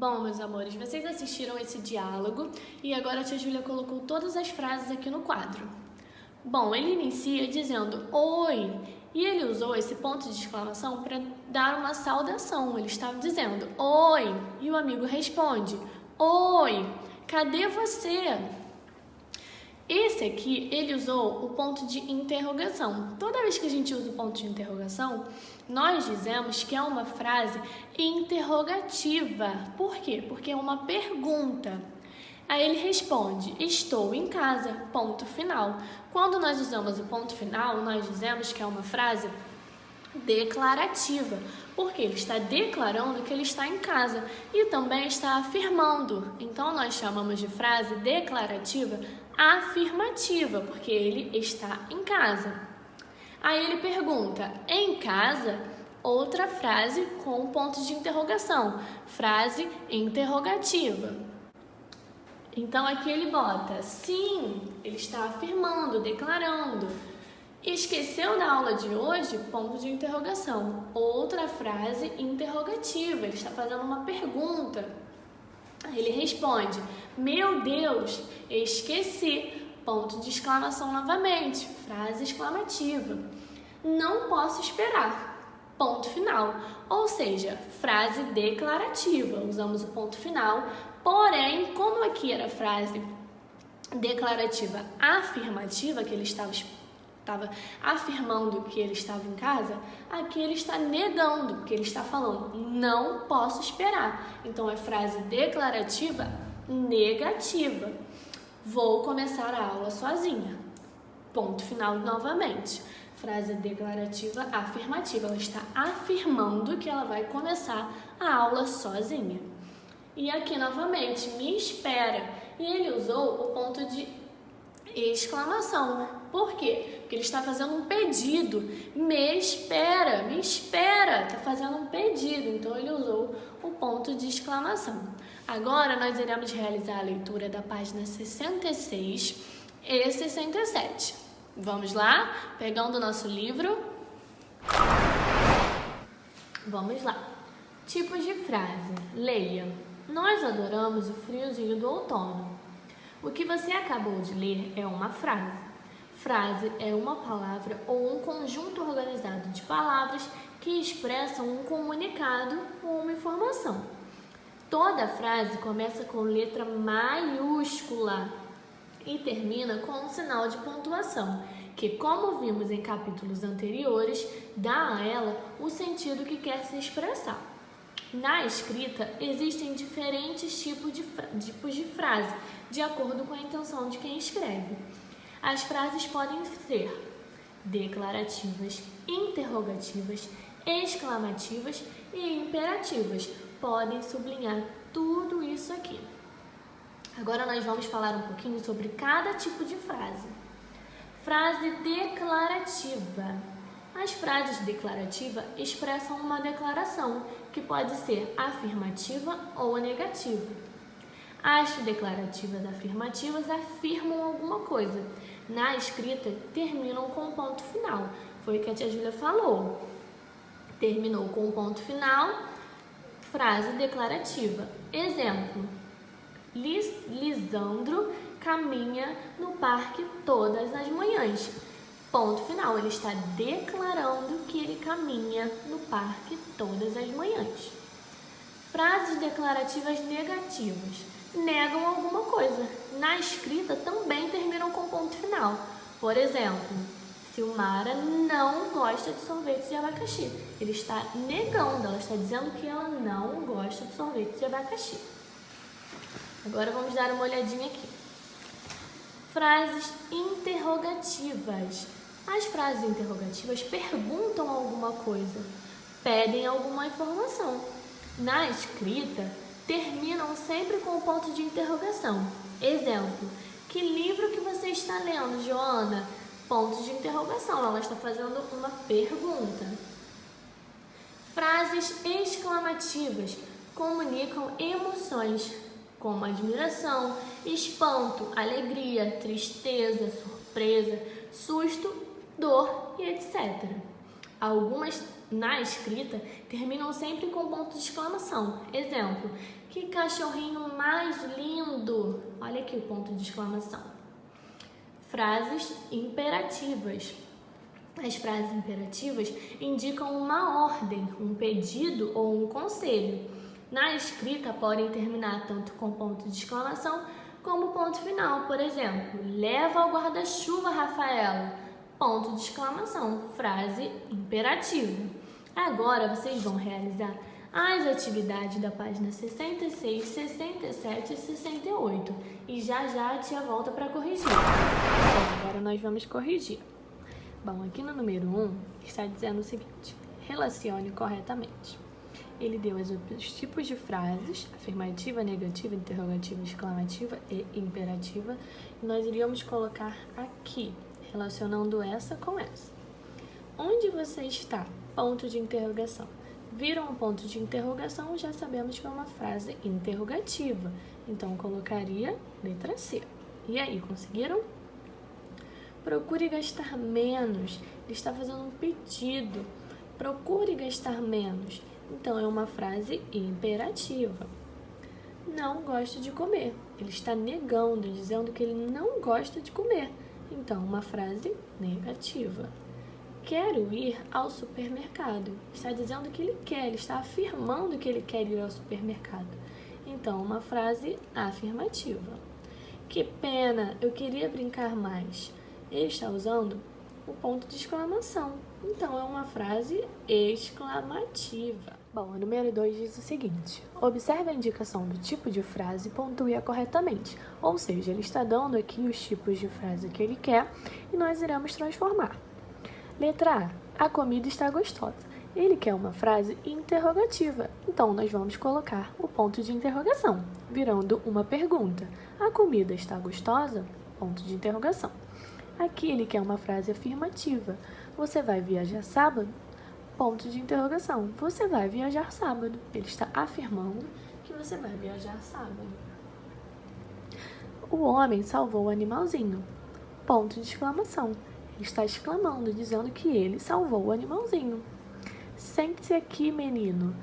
Bom, meus amores, vocês assistiram esse diálogo e agora a tia Júlia colocou todas as frases aqui no quadro. Bom, ele inicia dizendo oi e ele usou esse ponto de exclamação para dar uma saudação. Ele estava dizendo oi e o amigo responde oi, cadê você? Esse aqui, ele usou o ponto de interrogação. Toda vez que a gente usa o ponto de interrogação, nós dizemos que é uma frase interrogativa. Por quê? Porque é uma pergunta. Aí ele responde, estou em casa, ponto final. Quando nós usamos o ponto final, nós dizemos que é uma frase declarativa, porque ele está declarando que ele está em casa e também está afirmando. Então, nós chamamos de frase declarativa afirmativa, porque ele está em casa. Aí ele pergunta, em casa? Outra frase com ponto de interrogação, frase interrogativa. Então, aqui ele bota, sim, ele está afirmando, declarando. Esqueceu da aula de hoje? Ponto de interrogação. Outra frase interrogativa. Ele está fazendo uma pergunta. Ele responde, meu Deus, esqueci. Ponto de exclamação novamente. Frase exclamativa. Não posso esperar. Ponto final. Ou seja, frase declarativa. Usamos o ponto final. Porém, como aqui era frase declarativa afirmativa, que ele estava afirmando que ele estava em casa, aqui ele está negando, porque ele está falando, não posso esperar. Então, é frase declarativa negativa. Vou começar a aula sozinha. Ponto final novamente. Frase declarativa afirmativa. Ela está afirmando que ela vai começar a aula sozinha. E aqui novamente, me espera. E ele usou o ponto de exclamação. Por quê? Porque ele está fazendo um pedido. Me espera, está fazendo um pedido. Então, ele usou o ponto de exclamação. Agora, nós iremos realizar a leitura da página 66 e 67. Vamos lá? Pegando o nosso livro. Vamos lá. Tipos de frase. Leia. Nós adoramos o friozinho do outono. O que você acabou de ler é uma frase. Frase é uma palavra ou um conjunto organizado de palavras que expressam um comunicado ou uma informação. Toda frase começa com letra maiúscula e termina com um sinal de pontuação, que, como vimos em capítulos anteriores, dá a ela o sentido que quer se expressar. Na escrita, existem diferentes tipos de frase, de acordo com a intenção de quem escreve. As frases podem ser declarativas, interrogativas, exclamativas e imperativas. Podem sublinhar tudo isso aqui. Agora nós vamos falar um pouquinho sobre cada tipo de frase. Frase declarativa. As frases declarativas expressam uma declaração, que pode ser afirmativa ou negativa. As declarativas afirmativas afirmam alguma coisa. Na escrita, terminam com ponto final. Foi o que a tia Júlia falou. Terminou com ponto final, frase declarativa. Exemplo, Lisandro caminha no parque todas as manhãs. Ponto final, ele está declarando que ele caminha no parque todas as manhãs. Frases declarativas negativas. Negam alguma coisa. Na escrita também terminam com ponto final. Por exemplo, Silmara não gosta de sorvete de abacaxi. Ele está negando, ela está dizendo que ela não gosta de sorvete de abacaxi. Agora vamos dar uma olhadinha aqui. Frases interrogativas. As frases interrogativas perguntam alguma coisa, pedem alguma informação. Na escrita, terminam sempre com o ponto de interrogação. Exemplo, que livro que você está lendo, Joana? Ponto de interrogação, ela está fazendo uma pergunta. Frases exclamativas comunicam emoções, como admiração, espanto, alegria, tristeza, surpresa, susto, dor e etc. Algumas na escrita terminam sempre com ponto de exclamação. Exemplo, que cachorrinho mais lindo! Olha aqui o ponto de exclamação. Frases imperativas. As frases imperativas indicam uma ordem, um pedido ou um conselho. Na escrita podem terminar tanto com ponto de exclamação como ponto final. Por exemplo, leva o guarda-chuva, Rafaela. Ponto de exclamação, frase imperativa. Agora vocês vão realizar as atividades da página 66, 67 e 68. E já a tia volta para corrigir. Bom, agora nós vamos corrigir. Bom, aqui no número 1 está dizendo o seguinte: relacione corretamente. Ele deu os tipos de frases: afirmativa, negativa, interrogativa, exclamativa e imperativa. E nós iríamos colocar aqui, relacionando essa com essa. Onde você está? Ponto de interrogação. Viram um ponto de interrogação? Já sabemos que é uma frase interrogativa. Então, colocaria letra C. E aí, conseguiram? Procure gastar menos. Ele está fazendo um pedido. Procure gastar menos. Então, é uma frase imperativa. Não gosto de comer. Ele está negando, dizendo que ele não gosta de comer. Então, uma frase negativa. Quero ir ao supermercado. Está dizendo que ele quer, ele está afirmando que ele quer ir ao supermercado. Então, uma frase afirmativa. Que pena, eu queria brincar mais. Ele está usando o ponto de exclamação. Então, é uma frase exclamativa. Bom, o número 2 diz o seguinte: observe a indicação do tipo de frase e pontue-a corretamente. Ou seja, ele está dando aqui os tipos de frase que ele quer e nós iremos transformar. Letra A. A comida está gostosa. Ele quer uma frase interrogativa. Então, nós vamos colocar o ponto de interrogação, virando uma pergunta. A comida está gostosa? Ponto de interrogação. Aqui ele quer uma frase afirmativa. Você vai viajar sábado? Ponto de interrogação. Você vai viajar sábado. Ele está afirmando que você vai viajar sábado. O homem salvou o animalzinho. Ponto de exclamação. Ele está exclamando, dizendo que ele salvou o animalzinho. Sente-se aqui, menino.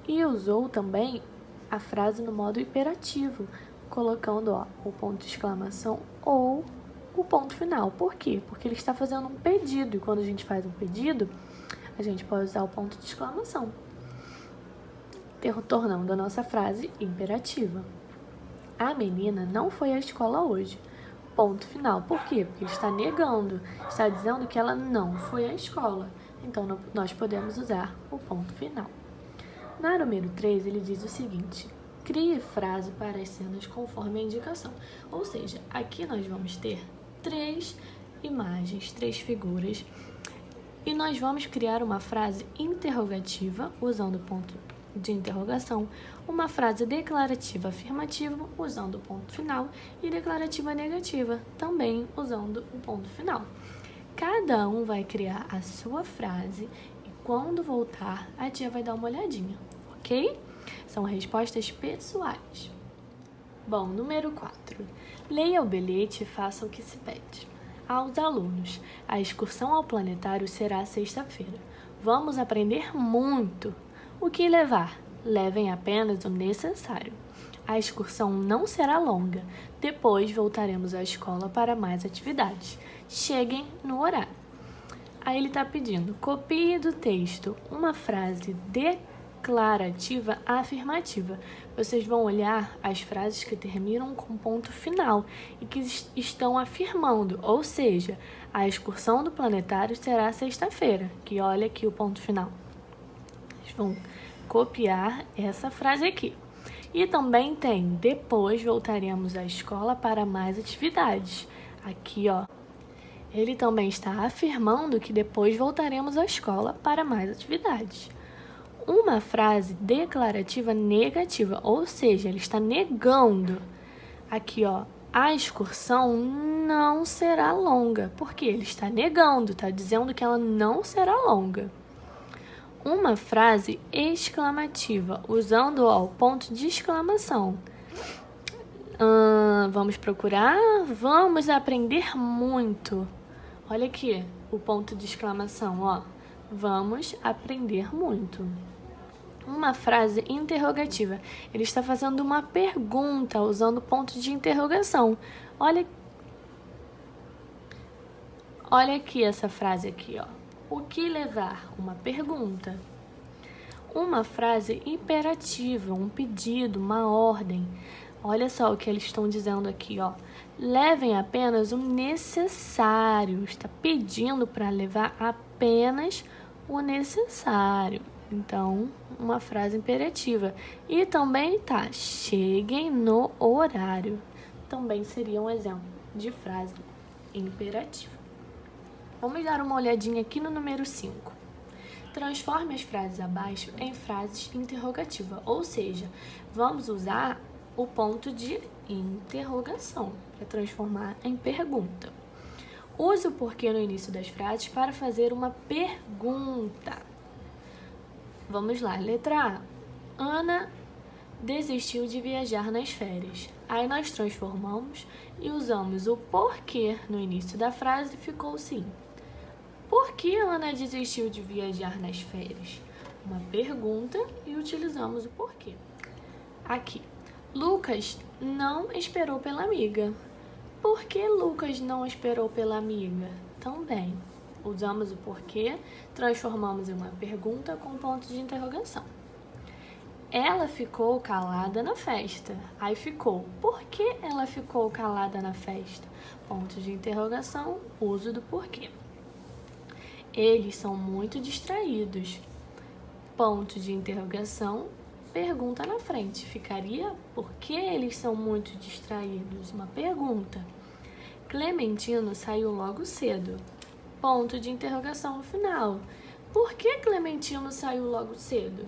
E usou também a frase no modo imperativo, colocando o ponto de exclamação ou o ponto final. Por quê? Porque ele está fazendo um pedido, e quando a gente faz um pedido, a gente pode usar o ponto de exclamação, tornando a nossa frase imperativa. A menina não foi à escola hoje. Ponto final. Por quê? Porque ele está negando, está dizendo que ela não foi à escola. Então, nós podemos usar o ponto final. Na número 3, ele diz o seguinte: crie frase para as cenas conforme a indicação. Ou seja, aqui nós vamos ter 3 imagens, 3 figuras, e nós vamos criar uma frase interrogativa, usando o ponto de interrogação, uma frase declarativa afirmativa, usando o ponto final, e declarativa negativa, também usando o ponto final. Cada um vai criar a sua frase e quando voltar, a tia vai dar uma olhadinha, ok? São respostas pessoais. Bom, número 4. Leia o bilhete e faça o que se pede. Aos alunos, a excursão ao planetário será sexta-feira. Vamos aprender muito. O que levar? Levem apenas o necessário. A excursão não será longa. Depois voltaremos à escola para mais atividades. Cheguem no horário. Aí ele está pedindo: copie do texto uma frase declarativa afirmativa. Vocês vão olhar as frases que terminam com ponto final e que estão afirmando, ou seja, a excursão do planetário será sexta-feira, que olha aqui o ponto final. Vocês vão copiar essa frase aqui. E também tem: depois voltaremos à escola para mais atividades. Aqui, ele também está afirmando que depois voltaremos à escola para mais atividades. Uma frase declarativa negativa, ou seja, ele está negando. Aqui, a excursão não será longa. Porque ele está negando, está dizendo que ela não será longa. Uma frase exclamativa, usando o ponto de exclamação. Vamos procurar? Vamos aprender muito. Olha aqui o ponto de exclamação, Vamos aprender muito. Uma frase interrogativa. Ele está fazendo uma pergunta usando ponto de interrogação. Olha aqui essa frase aqui, ó. O que levar? Uma pergunta. Uma frase imperativa, um pedido, uma ordem. Olha só o que eles estão dizendo aqui, ó. Levem apenas o necessário. Está pedindo para levar apenas o necessário. Então, uma frase imperativa. E também tá, cheguem no horário. Também seria um exemplo de frase imperativa. Vamos dar uma olhadinha aqui no número 5. Transforme as frases abaixo em frases interrogativas, ou seja, vamos usar o ponto de interrogação para transformar em pergunta. Use o porquê no início das frases para fazer uma pergunta. Vamos lá, letra A. Ana desistiu de viajar nas férias. Aí nós transformamos e usamos o porquê no início da frase e ficou assim. Por que Ana desistiu de viajar nas férias? Uma pergunta e utilizamos o porquê. Aqui. Lucas não esperou pela amiga. Por que Lucas não esperou pela amiga? Também. Usamos o porquê, transformamos em uma pergunta com ponto de interrogação. Ela ficou calada na festa. Aí ficou. Por que ela ficou calada na festa? Ponto de interrogação, uso do porquê. Eles são muito distraídos. Ponto de interrogação, pergunta na frente. Ficaria, por que eles são muito distraídos? Uma pergunta. Clementino saiu logo cedo. Ponto de interrogação no final. Por que Clementino saiu logo cedo?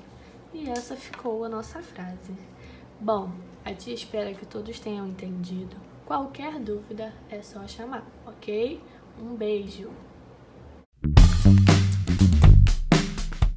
E essa ficou a nossa frase. Bom, a tia espera que todos tenham entendido. Qualquer dúvida é só chamar, ok? Um beijo!